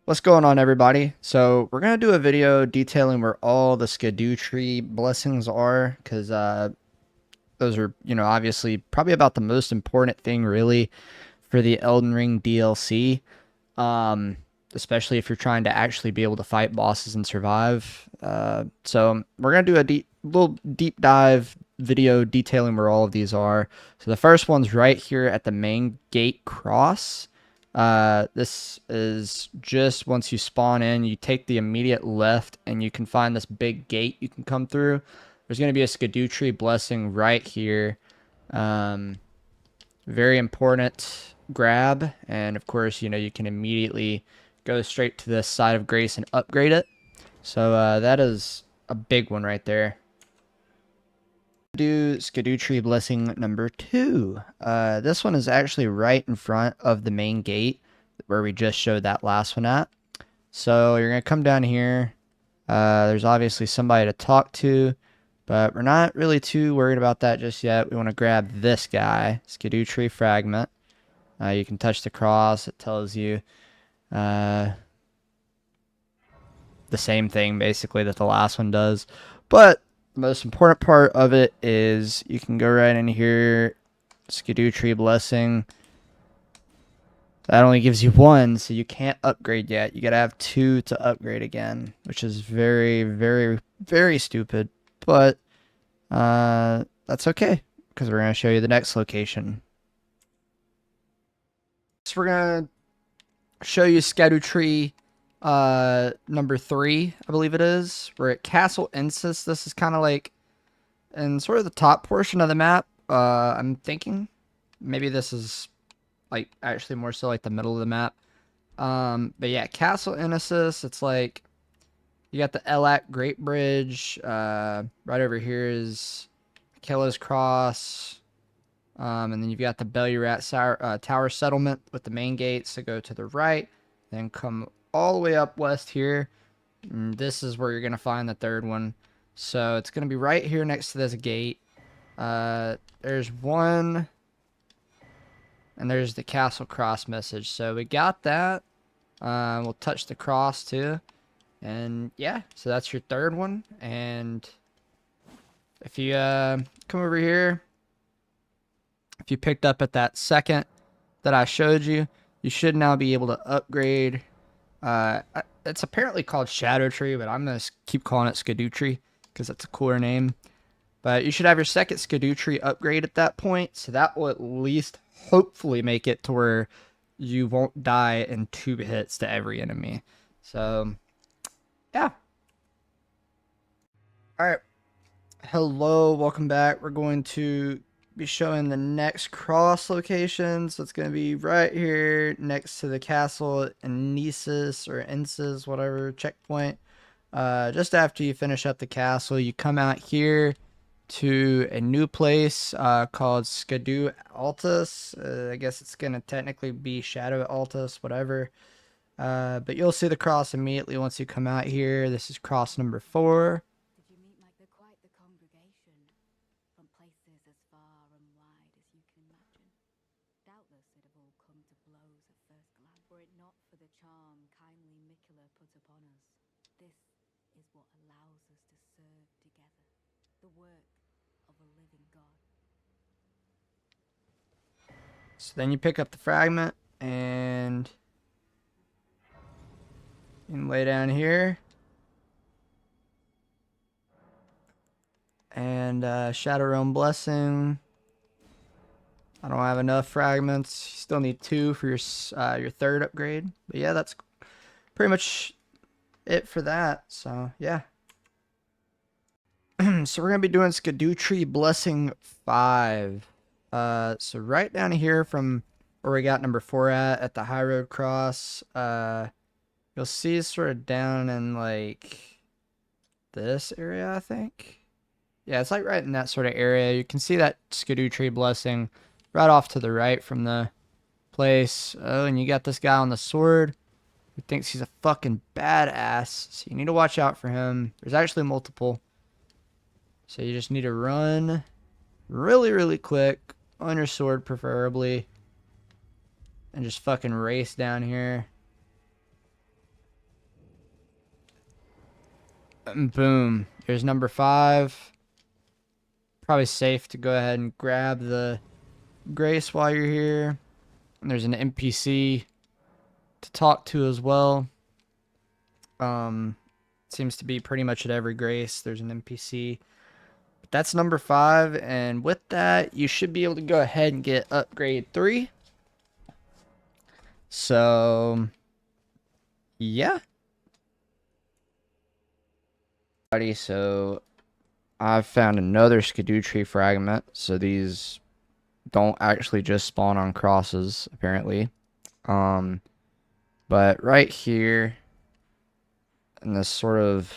What's going on, everybody? So we're gonna do a video detailing where all the Scadutree blessings are, because those are, obviously probably about the most important thing really for the Elden Ring DLC. Um, Especially if you're trying to actually be able to fight bosses and survive. So we're gonna do a little deep dive video detailing where all of these are. So the first one's right here at the main gate cross. This is just once you spawn in, you take the immediate left and you can find this big gate you can come through. There's going to be a Scadutree blessing right here. Um, Very important grab. And of course, you can immediately go straight to this side of grace and upgrade it. So that is a big one right there. Do Scadutree blessing number 2. This one is actually right in front of the main gate where we just showed that last one at. So you're going to come down here. There's obviously somebody to talk to, but we're not really too worried about that just yet. We want to grab this guy, Scadutree Fragment. You can touch the cross. It tells you the same thing basically that the last one does. But the most important part of it is you can go right in here, Scadutree Blessing. That only gives you 1, so you can't upgrade yet. You gotta have 2 to upgrade again, which is very, very, very stupid. But that's okay, because we're gonna show you the next location. So we're gonna show you Scadutree number 3, I believe it is. We're at Castle Insis. This is kind of like in sort of the top portion of the map. I'm thinking maybe this is like actually more so like the middle of the map. But yeah, Castle Insis, it's like you got the Elac Great Bridge. Right over here is Killer's Cross. And then you've got the Bellyrat Tower Settlement with the main gates to go to the right. Then come all the way up west here. And this is where you're going to find the third one. So it's going to be right here next to this gate. There's one. And there's the Castle Cross message. So we got that. We'll touch the cross too. And yeah, so that's your third one. And if you come over here, if you picked up at that second that I showed you, you should now be able to upgrade. It's apparently called Scadutree, but I'm going to keep calling it Scadutree because that's a cooler name. But you should have your second Scadutree upgrade at that point, so that will at least hopefully make it to where you won't die in 2 hits to every enemy. So, yeah. Alright. Hello, welcome back. We're going to be showing the next cross location. So it's going to be right here next to the castle in Nisus or Ensis, whatever checkpoint. Just after you finish up the castle, you come out here to a new place called Scadu Altus. I guess it's going to technically be Shadow Altus, whatever. But you'll see the cross immediately once you come out here. This is cross number 4. Did you meet quite the congregation from places as far and wide as you can imagine? Doubtless it have all come to blows at first glance, were it not for the charm kindly Miquella put upon us. This is what allows us to serve together, the work of a living God. So then you pick up the fragment and you can lay down here. And Shadow Realm Blessing. I don't have enough fragments. You still need 2 for your third upgrade. But yeah, that's pretty much it for that. So yeah. So we're gonna be doing Scadutree Blessing 5. So right down here from where we got number 4 at the High Road Cross. You'll see sort of down in like this area, I think. Yeah, it's like right in that sort of area. You can see that Scadutree Blessing right off to the right from the place. Oh, and you got this guy on the sword who thinks he's a fucking badass. So you need to watch out for him. There's actually multiple. So you just need to run really, really quick on your sword, preferably. And just fucking race down here. And boom. Here's number 5. Probably safe to go ahead and grab the Grace while you're here. And there's an NPC to talk to as well. Seems to be pretty much at every Grace. There's an NPC. But that's number 5. And with that, you should be able to go ahead and get upgrade 3. So, yeah. So, I've found another Scadutree fragment. So, these don't actually just spawn on crosses, apparently. But right here, in this sort of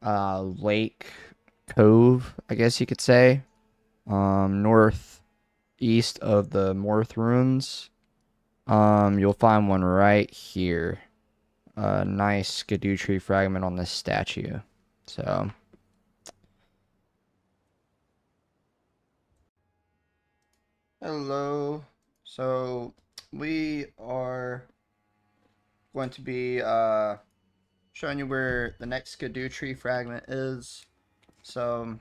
lake cove, I guess you could say, northeast of the Morth ruins, you'll find one right here. A nice Scadutree fragment on this statue. So, hello. So, we are going to be showing you where the next Scadutree fragment is. So,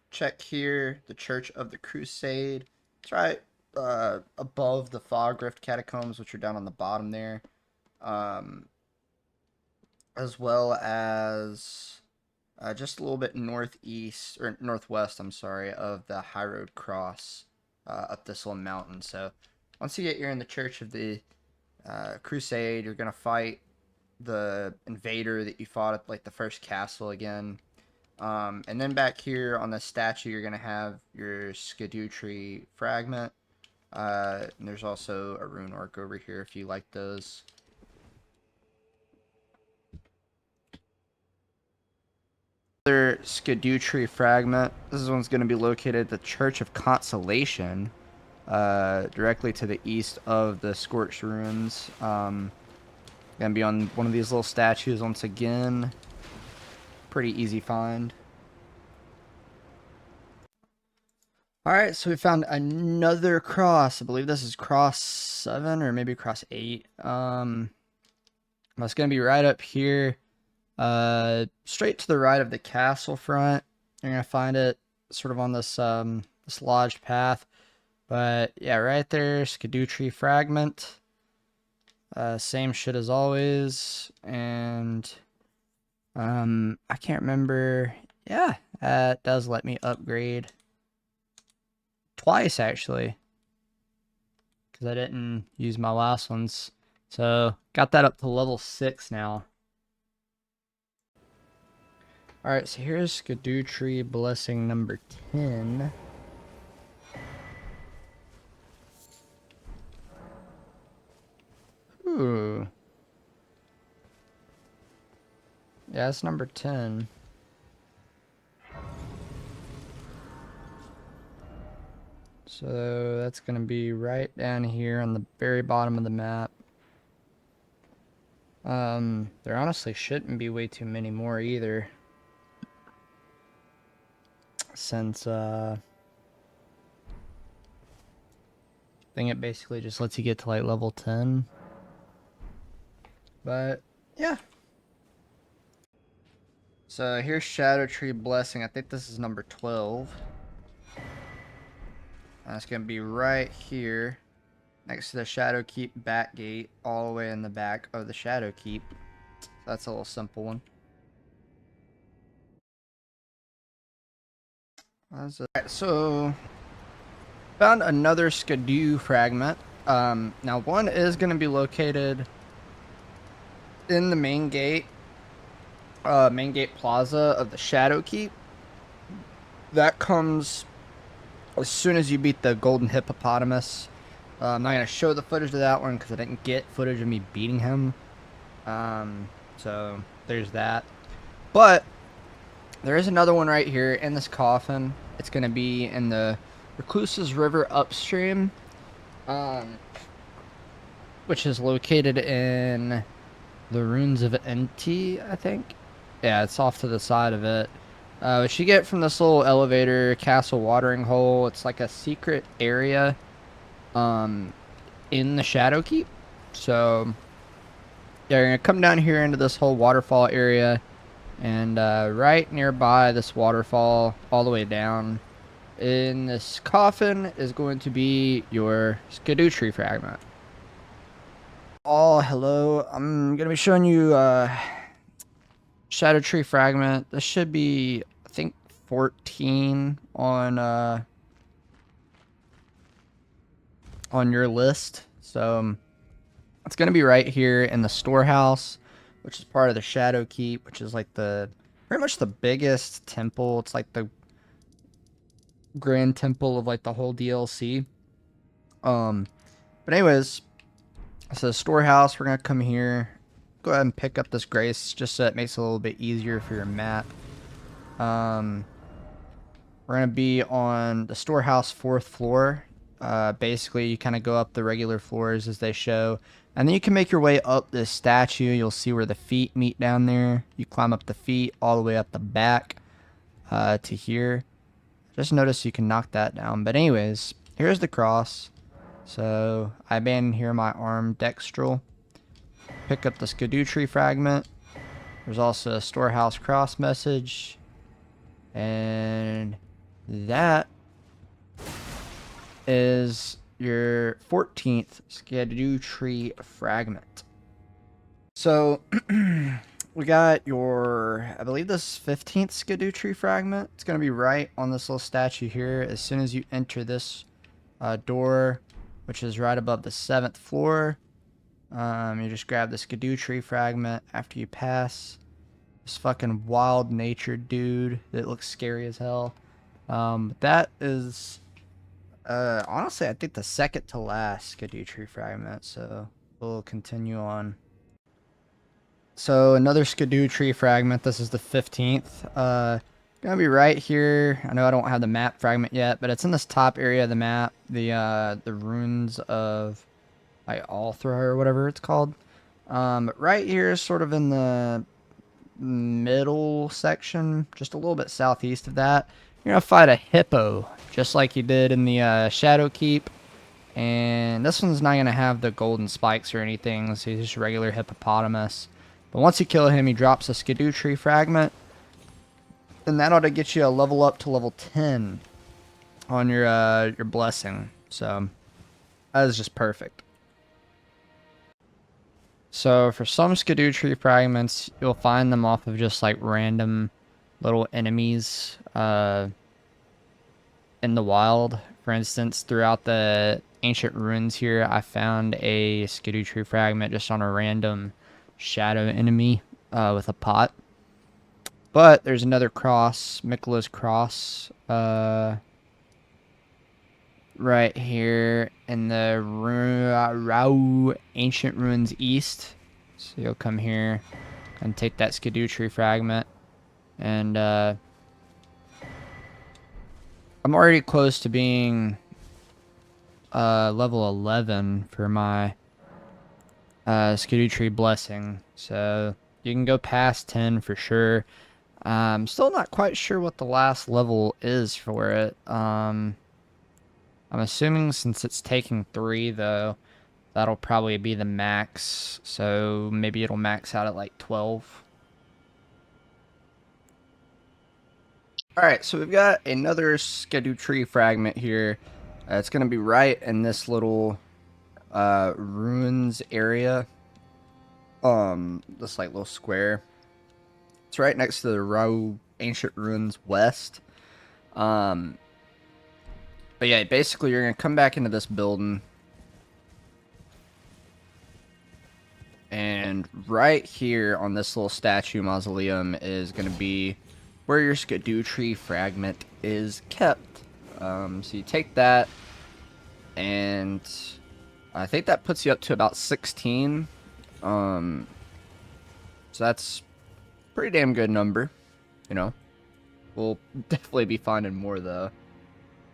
check here, the Church of the Crusade. It's right above the Fog Rift Catacombs, which are down on the bottom there. As well as just a little bit northeast, or northwest, I'm sorry, of the High Road Cross up this little mountain. So, once you get here in the Church of the Crusade, you're going to fight the invader that you fought at like the first castle again. And then back here on the statue, you're going to have your Scadutree fragment. And there's also a rune orc over here if you like those. Another Scadutree fragment. This one's going to be located at the Church of Consolation, directly to the east of the Scorched Ruins. Going to be on one of these little statues once again. Pretty easy find. Alright, so we found another cross. I believe this is cross 7 or maybe cross 8. It's going to be right up here. Straight to the right of the castle front. You're going to find it sort of on this this lodged path. But yeah, right there, Scadutree fragment. Same shit as always. And I can't remember. Yeah, it does let me upgrade twice actually, because I didn't use my last ones. So got that up to level 6 now. Alright, so here's Scadutree blessing number 10. Ooh. Yeah, it's number 10. So that's going to be right down here on the very bottom of the map. There honestly shouldn't be way too many more either. Since, I think it basically just lets you get to like level 10. But, yeah. So here's Scadutree blessing. I think this is number 12. It's going to be right here, next to the Shadowkeep back gate, all the way in the back of the Shadowkeep. So that's a little simple one. Alright, so found another Skadoo fragment. Now one is going to be located in the main gate plaza of the Shadowkeep. That comes as soon as you beat the golden hippopotamus. I'm not going to show the footage of that one because I didn't get footage of me beating him. So there's that. But there is another one right here in this coffin. It's going to be in the Recluses River upstream, which is located in the Ruins of Enti, I think. Yeah, it's off to the side of it. Which you get from this little elevator, castle watering hole. It's like a secret area in the Shadowkeep. So Yeah, you're gonna come down here into this whole waterfall area, and right nearby this waterfall, all the way down in this coffin, is going to be your Scadutree fragment. Oh, hello. I'm gonna be showing you Scadutree fragment. This should be, I think, 14 on your list. So it's gonna be right here in the storehouse, which is part of the Shadow Keep, which is like the pretty much the biggest temple. It's like the grand temple of like the whole DLC. Um, but anyways, so storehouse, we're gonna come here. Go ahead and pick up this grace just so it makes it a little bit easier for your map. Um, we're gonna be on the storehouse 4th floor. Basically, you kind of go up the regular floors as they show, and then you can make your way up this statue. You'll see where the feet meet down there. You climb up the feet all the way up the back to here. Just notice you can knock that down. But anyways, here's the cross. So I abandon here my arm dextral. Pick up the Scadutree fragment. There's also a storehouse cross message. And that is your 14th Scadutree fragment. So we got your, I believe this 15th Scadutree fragment. It's going to be right on this little statue here. As soon as you enter this door, which is right above the 7th floor, you just grab the Scadutree fragment after you pass this fucking wild nature dude that looks scary as hell. That is, honestly, I think the second to last Scadutree fragment, so we'll continue on. So another Scadutree fragment, this is the 15th. Gonna be right here. I know I don't have the map fragment yet, but it's in this top area of the map. The ruins of Althra or whatever it's called. Right here, sort of in the middle section, just a little bit southeast of that, you're gonna fight a hippo, just like you did in the Shadow Keep. And this one's not gonna have the golden spikes or anything, so he's just a regular hippopotamus. But once you kill him, he drops a Scadutree fragment, and that ought to get you a level up to level 10 on your blessing. So that is just perfect. So for some Scadutree fragments, you'll find them off of just like random little enemies in the wild. For instance, throughout the ancient ruins here, I found a Scadutree fragment just on a random shadow enemy with a pot. But there's another cross, Mikla's cross, right here in the ancient ruins east. So you'll come here and take that Scadutree fragment, and I'm already close to being level 11 for my Scadutree blessing, so you can go past 10 for sure. I'm still not quite sure what the last level is for it. I'm assuming since it's taking 3 though, that'll probably be the max, so maybe it'll max out at like 12. Alright, so we've got another Scadutree fragment here. It's going to be right in this little ruins area. This like little square. It's right next to the Ancient Ruins West. But yeah, basically you're going to come back into this building. And right here on this little statue mausoleum is going to be where your Scadutree fragment is kept. So you take that, and I think that puts you up to about 16. So that's a pretty damn good number, you know. We'll definitely be finding more though.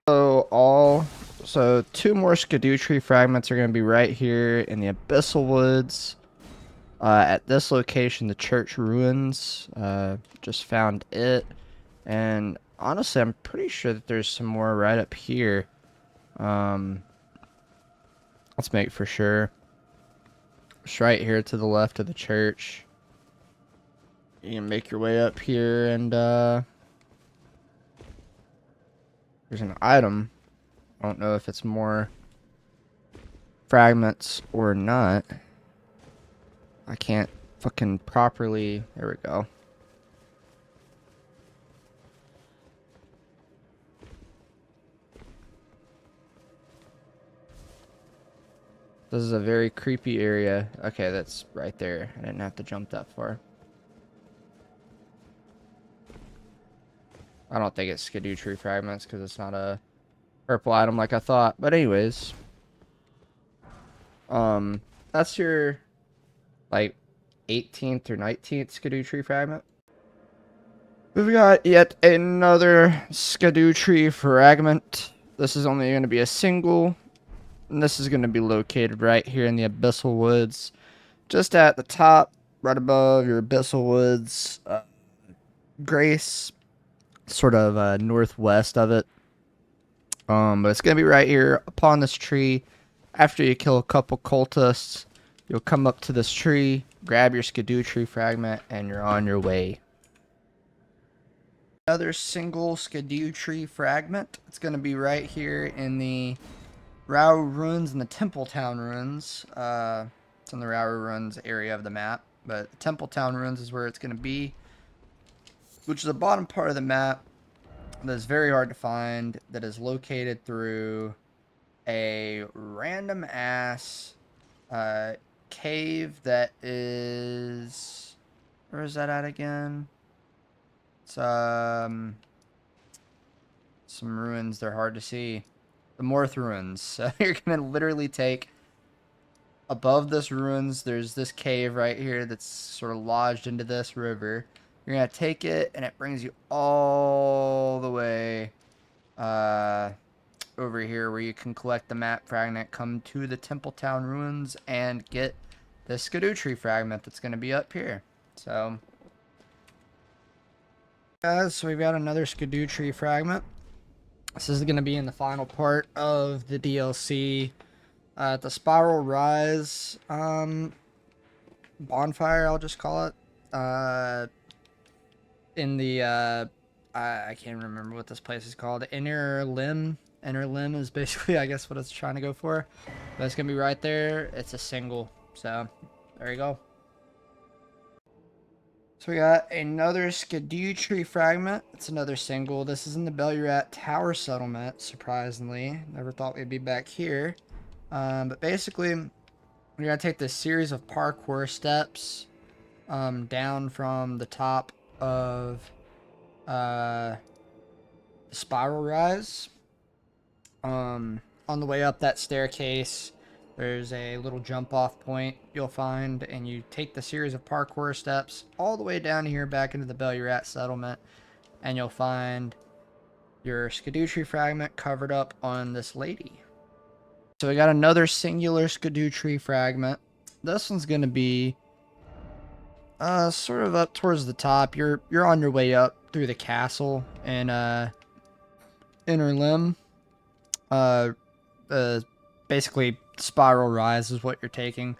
So 2 more Scadutree fragments are going to be right here in the Abyssal Woods. At this location, the church ruins. Just found it. And honestly, I'm pretty sure that there's some more right up here. Let's make for sure. It's right here to the left of the church. You can make your way up here, and there's an item. I don't know if it's more fragments or not. I can't fucking properly. There we go. This is a very creepy area. Okay, that's right there. I didn't have to jump that far. I don't think it's Scadutree fragments because it's not a purple item like I thought. But anyways, that's your like 18th or 19th Scadutree fragment. We've got yet another Scadutree fragment. This is only going to be a single, and this is going to be located right here in the Abyssal Woods, just at the top, right above your Abyssal Woods, Grace, sort of northwest of it. But it's going to be right here upon this tree. After you kill a couple cultists, you'll come up to this tree, grab your Scadutree fragment, and you're on your way. Another single Scadutree fragment. It's going to be right here in the Rao Ruins and the Templetown Ruins. It's in the Rao Ruins area of the map, but the Templetown Ruins is where it's going to be, which is the bottom part of the map that is very hard to find, that is located through a random ass cave that is... Where is that at again? It's some ruins. They're hard to see. The Morth ruins. So you're gonna literally take above this ruins. There's this cave right here that's sort of lodged into this river. You're gonna take it, and it brings you all the way over here where you can collect the map fragment, come to the Templetown ruins, and get the Scadutree fragment that's gonna be up here. So. So we've got another Scadutree fragment. This is going to be in the final part of the DLC. The Spiral Rise bonfire, I'll just call it. In the, I can't remember what this place is called. Inner Limb. Inner Limb is basically, I guess, what it's trying to go for. But it's going to be right there. It's a single. So, there you go. So we got another Scadutree fragment. It's another single. This is in the Bellurat Tower settlement, surprisingly. Never thought we'd be back here. But basically, we're going to take this series of parkour steps down from the top of the Spiral Rise. On the way up that staircase, there's a little jump off point you'll find, and you take the series of parkour steps all the way down here back into the Bellurat settlement, and you'll find your Scadutree fragment covered up on this lady. So we got another singular Scadutree fragment. This one's going to be sort of up towards the top. You're on your way up through the castle in Inner Limb. Basically Spiral Rise is what you're taking.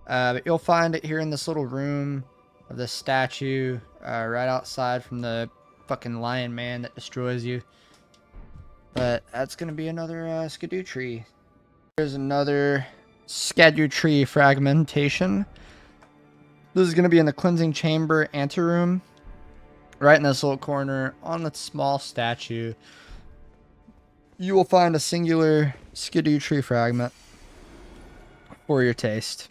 But you'll find it here in this little room of this statue right outside from the fucking lion man that destroys you. But that's going to be another Scadutree. There's another Scadutree fragmentation. This is going to be in the cleansing chamber anteroom. Right in this little corner on the small statue, you will find a singular Scadutree fragment for your taste.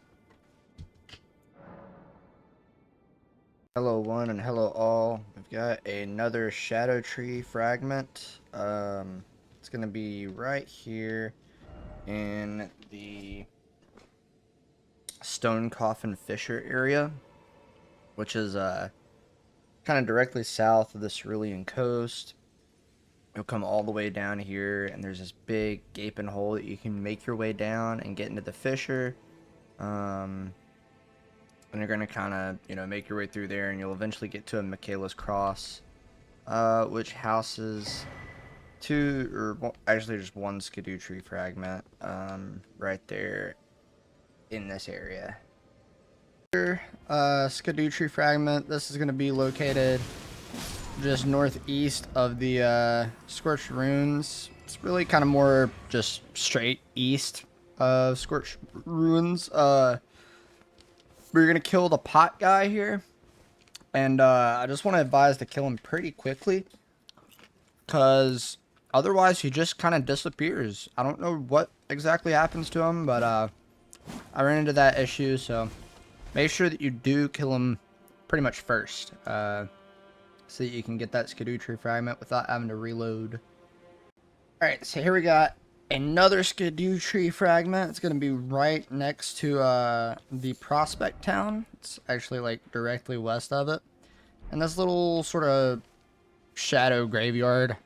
Hello one and hello all. We've got another Scadutree fragment. It's going to be right here in the Stone Coffin Fissure area, which is kind of directly south of the Cerulean coast. You'll come all the way down here, and there's this big gaping hole that you can make your way down and get into the fissure. And you're going to kind of, make your way through there, and you'll eventually get to a Michaela's Cross, which houses actually just one Scadutree fragment right there in this area. Scadutree Fragment. This is going to be located just northeast of the Scorched Ruins. It's really kind of more just straight east of Scorched Ruins. We're going to kill the pot guy here. And I just want to advise to kill him pretty quickly, because otherwise he just kind of disappears. I don't know what exactly happens to him, but I ran into that issue, so make sure that you do kill him pretty much first, so that you can get that Scadutree Fragment without having to reload. Alright, so here we got another Scadutree Fragment. It's going to be right next to the Prospect Town. It's actually like directly west of it. And this little sort of shadow graveyard.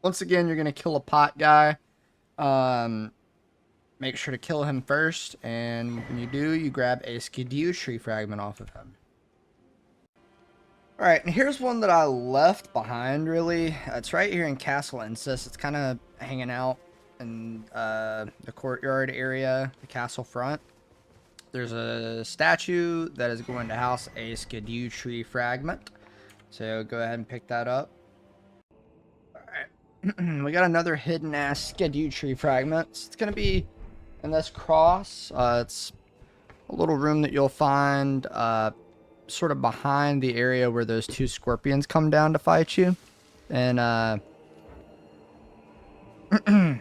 Once again, you're going to kill a pot guy. Make sure to kill him first, and when you do, you grab a Scadutree Fragment off of him. Alright, and here's one that I left behind, really. It's right here in Castle Incest. It's kind of hanging out in the courtyard area, the castle front. There's a statue that is going to house a Scadutree Fragment. So go ahead and pick that up. Alright, we got another hidden-ass Scadutree Fragment. It's going to be in this cross. It's a little room that you'll find sort of behind the area where those two scorpions come down to fight you. And and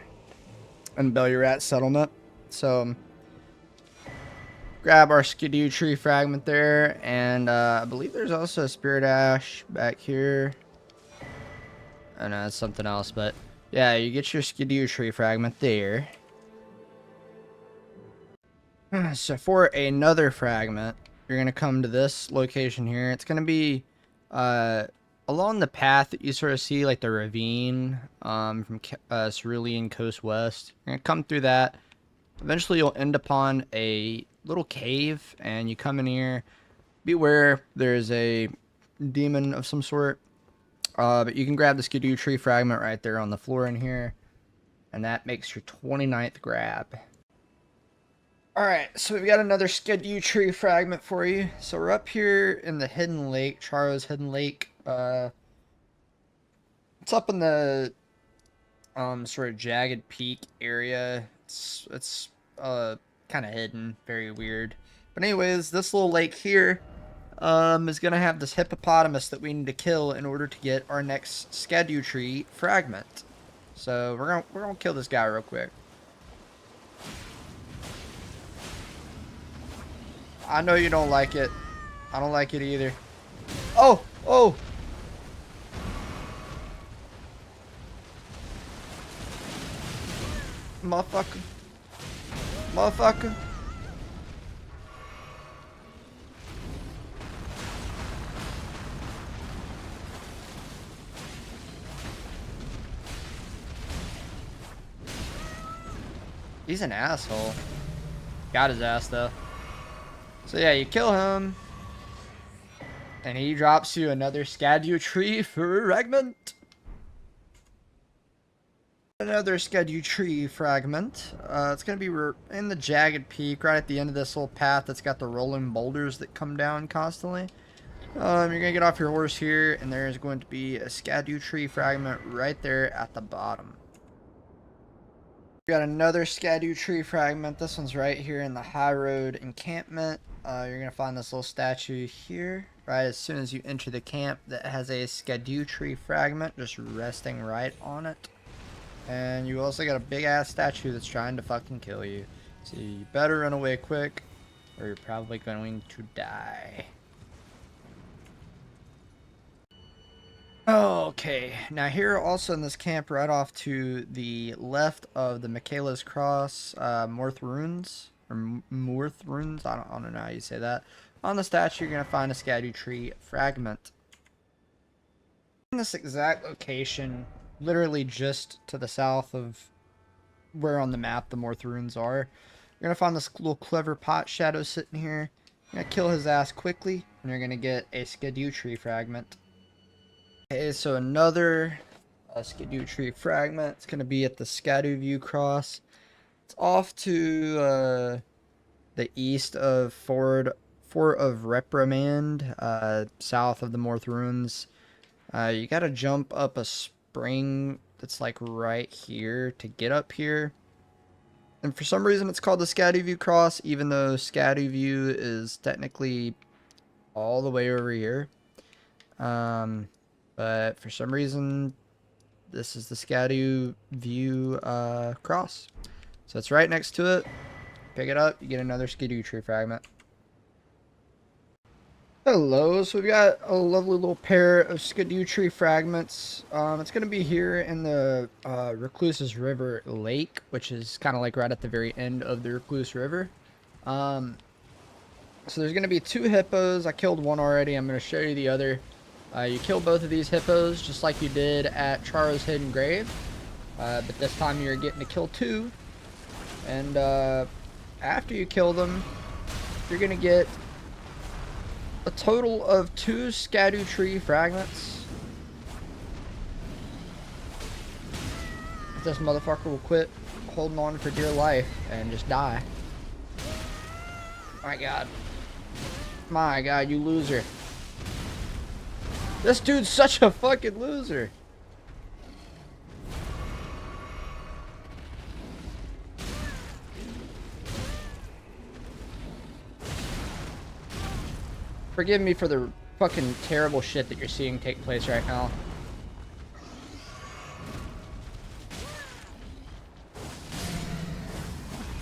Bellyrat Settlement. So grab our Scadutree Fragment there, and I believe there's also a Spirit Ash back here. I know it's something else, but yeah, you get your Scadutree Fragment there. So for another fragment, you're going to come to this location here. It's going to be along the path that you sort of see, like the ravine from Cerulean Coast West. You're going to come through that. Eventually, you'll end upon a little cave, and you come in here. Beware, there's a demon of some sort. But you can grab the Scadutree Fragment right there on the floor in here, and that makes your 29th grab. Alright, so we've got another Scadutree Fragment for you. So we're up here in the Hidden Lake, Charo's Hidden Lake. It's up in the sort of jagged peak area. It's kind of hidden, very weird. But anyways, this little lake here is going to have this hippopotamus that we need to kill in order to get our next Scadutree Fragment. So we're gonna kill this guy real quick. I know you don't like it. I don't like it either. Oh! Oh! Motherfucker. Motherfucker. He's an asshole. Got his ass though. So yeah, you kill him, and he drops you another Scadutree Fragment. Another Scadutree Fragment. It's going to be in the jagged peak, right at the end of this little path that's got the rolling boulders that come down constantly. You're going to get off your horse here, and there's going to be a Scadutree Fragment right there at the bottom. We got another Scadutree Fragment. This one's right here in the High Road encampment. You're going to find this little statue here, right as soon as you enter the camp, that has a Scadutree Fragment just resting right on it. And you also got a big ass statue that's trying to fucking kill you. So you better run away quick, or you're probably going to die. Okay, now here also in this camp right off to the left of the Michaela's Cross, Morth Runes, or Morth Runes, I don't know how you say that. On the statue, you're going to find a Scadutree Fragment. In this exact location, literally just to the south of where on the map the Morth Runes are, you're going to find this little clever pot shadow sitting here. You're going to kill his ass quickly, and you're going to get a Scadutree Fragment. Okay, so another Scadutree Fragment. It's going to be at the Scaduview Cross. It's off to the east of Ford Fort of Reprimand, south of the Morth Ruins. You gotta jump up a spring that's like right here to get up here. And for some reason it's called the Scadutree Cross, even though Scadutree is technically all the way over here. But for some reason, this is the Scadutree cross. So it's right next to it. Pick it up, you get another Scadutree fragment. Hello, so we've got a lovely little pair of Scadutree fragments. It's going to be here in the Recluse's River Lake, which is kind of like right at the very end of the Recluse River. So there's going to be 2 hippos. I killed one already. I'm going to show you the other. You kill both of these hippos just like you did at Charo's Hidden Grave. But this time you're getting to kill 2. And after you kill them, you're going to get a total of 2 Scadutree fragments. This motherfucker will quit holding on for dear life and just die. My god. My god, you loser. This dude's such a fucking loser. Forgive me for the fucking terrible shit that you're seeing take place right now.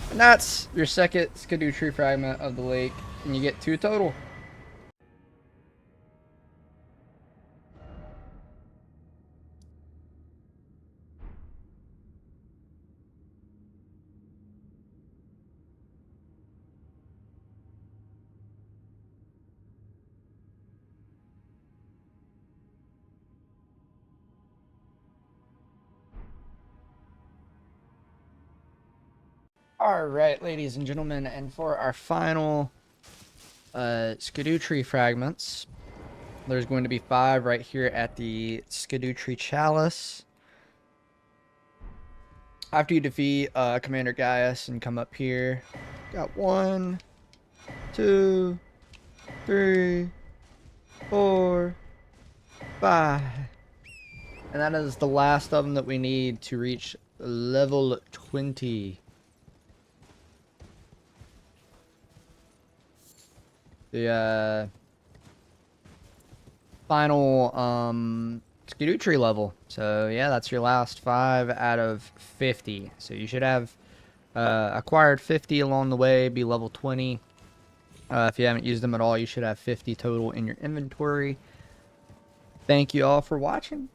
And that's your second Scadutree fragment of the lake, and you get 2 total. Alright, ladies and gentlemen, and for our final Scadutree fragments, there's going to be 5 right here at the Scadutree Chalice. After you defeat Commander Gaius and come up here, got 1, 2, 3, 4, 5. And that is the last of them that we need to reach level 20. The final Scadutree level. So yeah, that's your last 5 out of 50. So you should have acquired 50 along the way, be level 20. If you haven't used them at all, you should have 50 total in your inventory. Thank you all for watching.